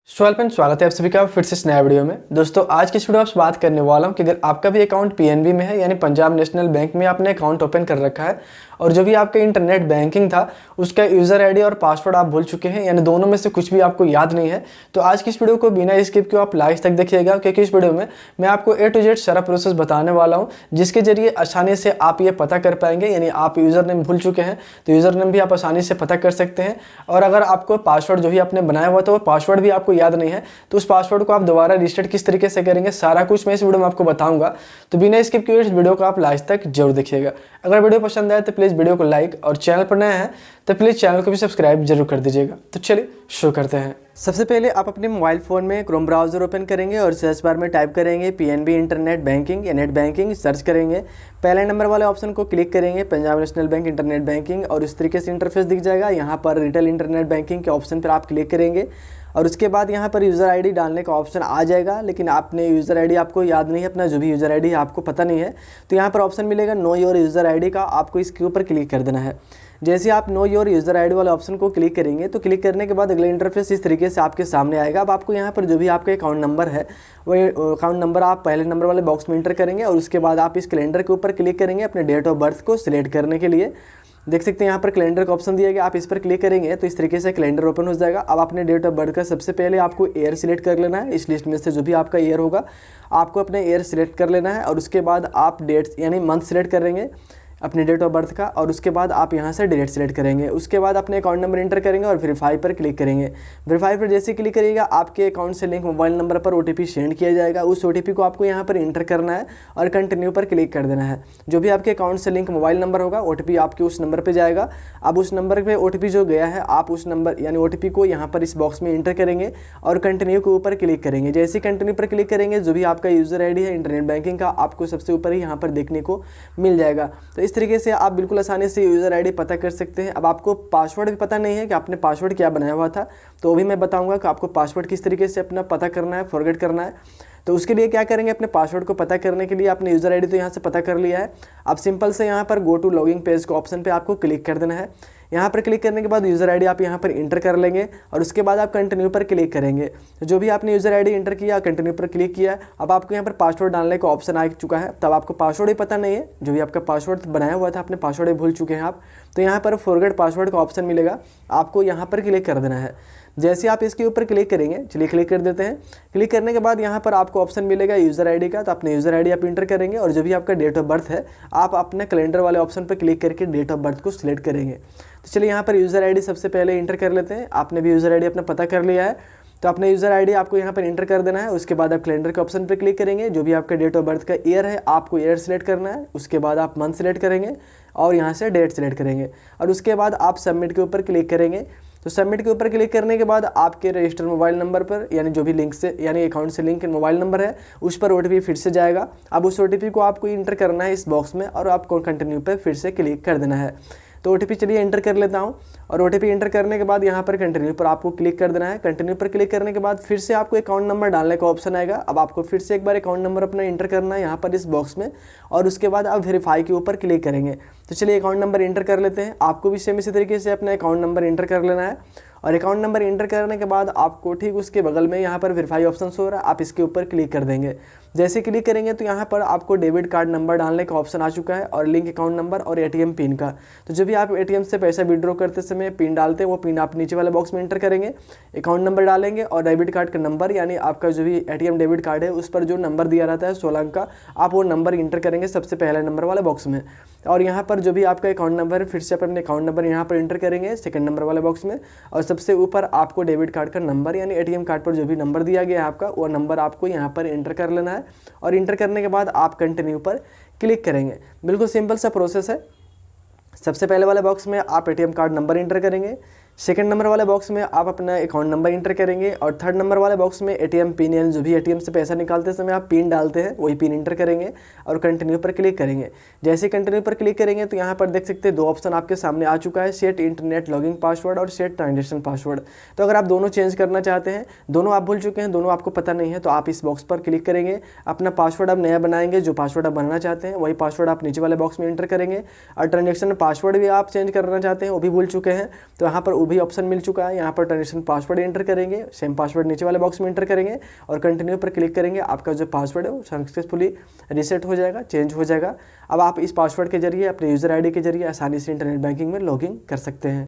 स्वागत है आप सभी का फिर से इस नया वीडियो में। दोस्तों आज की इस वीडियो में आपसे बात करने वाला हूं कि अगर आपका भी अकाउंट पीएनबी में है यानी पंजाब नेशनल बैंक में आपने अकाउंट ओपन कर रखा है और जो भी आपका इंटरनेट बैंकिंग था उसका यूज़र आईडी और पासवर्ड आप भूल चुके हैं यानी दोनों में से कुछ भी आपको याद नहीं है, तो आज की इस वीडियो को बिना स्किप किए आप लास्ट तक देखिएगा, क्योंकि इस वीडियो में मैं आपको A to Z सारा प्रोसेस बताने वाला हूँ जिसके जरिए आसानी से आप ये पता कर पाएंगे। यानी आप यूज़र नेम भूल चुके हैं तो यूज़र नेम भी आप आसानी से पता कर सकते हैं, और अगर आपको पासवर्ड जो भी आपने बनाया हुआ था वो पासवर्ड भी आपको याद नहीं है तो उस पासवर्ड को आप दोबारा रिसेट किस तरीके से करेंगे, सारा कुछ मैं इस वीडियो में आपको बताऊंगा। तो बिना स्किप किए इस वीडियो को आप लास्ट तक जरूर देखिएगा। अगर वीडियो पसंद आए तो प्लीज़ वीडियो को लाइक और चैनल पर नए हैं तो प्लीज़ चैनल को भी सब्सक्राइब जरूर कर दीजिएगा। तो चलिए शुरू करते हैं। सबसे पहले आप अपने मोबाइल फ़ोन में क्रोम ब्राउज़र ओपन करेंगे और सर्च बार में टाइप करेंगे पीएनबी इंटरनेट बैंकिंग या नेट बैंकिंग, सर्च करेंगे। पहले नंबर वाले ऑप्शन को क्लिक करेंगे Punjab national bank internet banking और इस तरीके से इंटरफेस दिख जाएगा। यहाँ पर रिटेल इंटरनेट बैंकिंग के ऑप्शन पर आप क्लिक करेंगे और उसके बाद यहाँ पर यूज़र आईडी डालने का ऑप्शन आ जाएगा, लेकिन आपने यूज़र आईडी आपको याद नहीं है, अपना जो भी यूज़र आईडी है आपको पता नहीं है, तो यहाँ पर ऑप्शन मिलेगा नो योर यूज़र आईडी का, आपको इसके ऊपर क्लिक कर देना है। जैसे आप नो योर यूज़र आईडी वाले ऑप्शन को क्लिक करेंगे तो क्लिक करने के बाद अगले इंटरफेस इस तरीके से आपके सामने आएगा। अब आपको यहाँ पर जो भी आपका अकाउंट नंबर है वो अकाउंट नंबर आप पहले नंबर वाले बॉक्स में इंटर करेंगे और उसके बाद आप इस कैलेंडर के ऊपर क्लिक करेंगे अपने डेट ऑफ बर्थ को सिलेक्ट करने के लिए। देख सकते हैं यहाँ पर कैलेंडर का ऑप्शन दिया गया, आप इस पर क्लिक करेंगे तो इस तरीके से कैलेंडर ओपन हो जाएगा। अब आपने डेट ऑफ बर्थ का सबसे पहले आपको ईयर सिलेक्ट कर लेना है। इस लिस्ट में से जो भी आपका ईयर होगा आपको अपने ईयर सिलेक्ट कर लेना है और उसके बाद आप डेट यानी मंथ सिलेक्ट करेंगे अपने डेट ऑफ बर्थ का और उसके बाद आप यहाँ से डेट सेलेक्ट करेंगे। उसके बाद अपने अकाउंट नंबर इंटर करेंगे और वेरीफाई पर क्लिक करेंगे। वेरीफाई पर जैसे क्लिक करिएगा आपके अकाउंट से लिंक मोबाइल नंबर पर ओटीपी सेंड किया जाएगा। उस ओटीपी को आपको यहाँ पर इंटर करना है और कंटिन्यू पर क्लिक कर देना है। जो भी आपके अकाउंट से लिंक मोबाइल नंबर होगा ओटीपी आपके उस नंबर पर जाएगा। अब उस नंबर पर ओटीपी जो गया है आप उस नंबर यानी ओटीपी को यहाँ पर इस बॉक्स में इंटर करेंगे और कंटिन्यू के ऊपर क्लिक करेंगे। जैसे कंटिन्यू पर क्लिक करेंगे जो भी आपका यूज़र आईडी है इंटरनेट बैंकिंग का आपको सबसे ऊपर ही यहाँ पर देखने को मिल जाएगा। तो इस तरीके से आप बिल्कुल आसानी से यूज़र आईडी पता कर सकते हैं। अब आपको पासवर्ड भी पता नहीं है कि आपने पासवर्ड क्या बनाया हुआ था, तो वो भी मैं बताऊंगा कि आपको पासवर्ड किस तरीके से अपना पता करना है, फॉरगेट करना है। तो उसके लिए क्या करेंगे, अपने पासवर्ड को पता करने के लिए आपने यूज़र आईडी तो यहाँ से पता कर लिया है। अब सिंपल से यहाँ पर गो टू लॉगिंग पेज के ऑप्शन पे आपको क्लिक कर देना है। यहाँ पर क्लिक करने के बाद यूज़र आईडी आप यहाँ पर इंटर कर लेंगे और उसके बाद आप कंटिन्यू पर क्लिक करेंगे। तो जो भी आपने यूज़र आईडी इंटर किया कंटिन्यू पर क्लिक किया, अब आपको यहाँ पर पासवर्ड डालने का ऑप्शन आ चुका है। तब आपको पासवर्ड ही पता नहीं है, जो भी आपका पासवर्ड बनाया हुआ था अपने पासवर्ड ही भूल चुके हैं आप, तो यहाँ पर फॉरगेट पासवर्ड का ऑप्शन मिलेगा, आपको यहाँ पर क्लिक कर देना है। जैसे आप इसके ऊपर क्लिक करेंगे, चलिए क्लिक कर देते हैं। क्लिक करने के बाद यहाँ पर आपको ऑप्शन मिलेगा यूज़र आईडी का, तो अपने यूज़र आईडी आप इंटर करेंगे और जो भी आपका डेट ऑफ बर्थ है आप अपने कैलेंडर वाले ऑप्शन पर क्लिक करके डेट ऑफ बर्थ को सिलेक्ट करेंगे। तो चलिए यहाँ पर यूज़र आईडी सबसे पहले इंटर कर लेते हैं। आपने भी यूज़र आईडी अपना पता कर लिया है तो अपने यूज़र आईडी आपको यहाँ पर इंटर कर देना है। उसके बाद आप कैलेंडर के ऑप्शन पर क्लिक करेंगे, जो भी आपका डेट ऑफ बर्थ का ईयर है आपको ईयर सेलेक्ट करना है। उसके बाद आप मंथ सेलेक्ट करेंगे और यहाँ से डेट सेलेक्ट करेंगे और उसके बाद आप सबमिट के ऊपर क्लिक करेंगे। तो सबमिट के ऊपर क्लिक करने के बाद आपके रजिस्टर मोबाइल नंबर पर यानी जो भी लिंक से यानी अकाउंट से लिंक मोबाइल नंबर है उस पर ओटीपी फिर से जाएगा। अब उस ओटीपी को आपको इंटर करना है इस बॉक्स में और आपको कंटिन्यू पर फिर से क्लिक कर देना है। तो ओटीपी चलिए एंटर कर लेता हूँ और ओटीपी एंटर करने के बाद यहाँ पर कंटिन्यू पर आपको क्लिक कर देना है। कंटिन्यू पर क्लिक करने के बाद फिर से आपको अकाउंट नंबर डालने का ऑप्शन आएगा। अब आपको फिर से एक बार अकाउंट नंबर अपना इंटर करना है यहाँ पर इस बॉक्स में और उसके बाद आप वेरीफाई के ऊपर क्लिक करेंगे। तो चलिए अकाउंट नंबर इंटर कर लेते हैं। आपको भी सेम इसी तरीके से अपना अकाउंट नंबर इंटर कर लेना है और अकाउंट नंबर इंटर करने के बाद आपको ठीक उसके बगल में यहाँ पर वेरीफाई ऑप्शन शो हो रहा है, आप इसके ऊपर क्लिक कर देंगे। जैसे क्लिक करेंगे तो यहाँ पर आपको डेबिट कार्ड नंबर डालने का ऑप्शन आ चुका है और लिंक अकाउंट नंबर और एटीएम पिन का। तो जो भी आप एटीएम से पैसा विड्रॉ करते समय पिन डालते हैं वो पिन आप नीचे वाले बॉक्स में इंटर करेंगे, अकाउंट नंबर डालेंगे और डेबिट कार्ड का नंबर यानी आपका जो भी एटीएम डेबिट कार्ड है उस पर जो नंबर दिया रहता है 16 अंक का, आप वो नंबर इंटर करेंगे सबसे पहले नंबर वाले बॉक्स में। और यहाँ पर जो भी आपका अकाउंट नंबर है फिर से अपने अकाउंट नंबर यहाँ पर इंटर करेंगे सेकंड नंबर वाले बॉक्स में और सबसे ऊपर आपको डेबिट कार्ड का नंबर यानी एटीएम कार्ड पर जो भी नंबर दिया गया है आपका वो नंबर आपको यहाँ पर इंटर कर लेना है और इंटर करने के बाद आप कंटिन्यू पर क्लिक करेंगे। बिल्कुल सिंपल सा प्रोसेस है। सबसे पहले वाले बॉक्स में आप एटीएम कार्ड नंबर इंटर करेंगे, सेकंड नंबर वाले बॉक्स में आप अपना अकाउंट नंबर इंटर करेंगे और थर्ड नंबर वाले बॉक्स में एटीएम पिन यानी जो भी एटीएम से पैसा निकालते समय आप पिन डालते हैं वही पिन इंटर करेंगे और कंटिन्यू पर क्लिक करेंगे। जैसे कंटिन्यू पर क्लिक करेंगे तो यहाँ पर देख सकते हैं दो ऑप्शन आपके सामने आ चुका है, सेट इंटरनेट लॉगिंग पासवर्ड और सेट ट्रांजेक्शन पासवर्ड। तो अगर आप दोनों चेंज करना चाहते हैं, दोनों आप भूल चुके हैं, दोनों आपको पता नहीं है, तो आप इस बॉक्स पर क्लिक करेंगे, अपना पासवर्ड आप नया बनाएंगे, जो पासवर्ड आप बनाना चाहते हैं वही पासवर्ड आप नीचे वाले बॉक्स में इंटर करेंगे और ट्रांजेक्शन पासवर्ड भी आप चेंज करना चाहते हैं वो भी भूल चुके हैं तो यहाँ पर वो भी ऑप्शन मिल चुका है। यहाँ पर ट्रांजेक्शन पासवर्ड एंटर करेंगे, सेम पासवर्ड नीचे वाले बॉक्स में एंटर करेंगे और कंटिन्यू पर क्लिक करेंगे। आपका जो पासवर्ड है वो सक्सेसफुली रीसेट हो जाएगा, चेंज हो जाएगा। अब आप इस पासवर्ड के जरिए अपने यूज़र आईडी के जरिए आसानी से इंटरनेट बैंकिंग में लॉगिन कर सकते हैं।